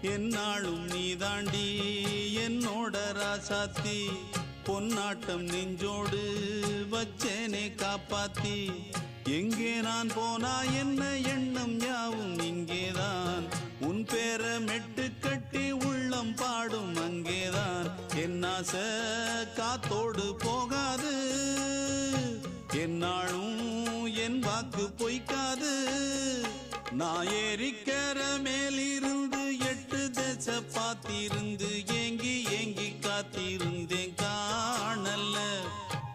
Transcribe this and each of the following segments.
என்னாலும் நீதாண்டி என்னோட ராசாத்தி பொன்னாட்டம் நெஞ்சோடு வச்சேனே காப்பாத்தி எங்கே நான் போனா என்ன எண்ணம் யாவும் இங்கேதான் உன் பேர மெட்டு கட்டி உள்ளம் பாடும் அங்கேதான் என்னாச காத்தோடு போகாது என்னாலும் என் வாக்கு பொய்க்காது நான் ஏறிக்கர மேலிருந்து 8 தேச பாத்திருந்து ஏங்கி ஏங்கி காத்திருந்தேன் காணல்ல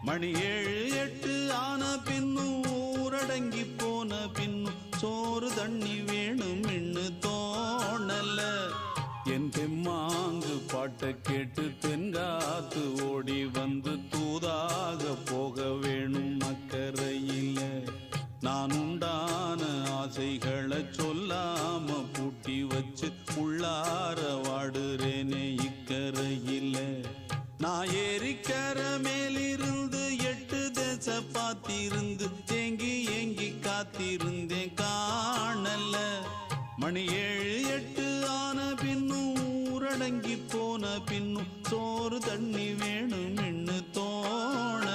மணி 7 8 ஆன பின்னும் ஊரடங்கி போன பின்னும் சோறு தண்ணி வேணும் இன்னு தோணல்ல என் தெம்மாங்கு பாட்டை கேட்டு தென்காத்து ஓடி வந்து தூதாக போக வேணும் அக்கறையில நான் உண்டான ஆசைகளை சொல்லாம பூட்டி வச்சு உள்ளார வாடுறேனே இக்கரையில நான் ஏறிக்கர மேலிருந்து 8 தேச பாத்திருந்து ஏங்கி ஏங்கி காத்திருந்தேன் காணல்ல மணி 7 8 ஆன பின்னும் ஊரடங்கி போன பின்னும் சோறு தண்ணி வேணும் இன்னு தோண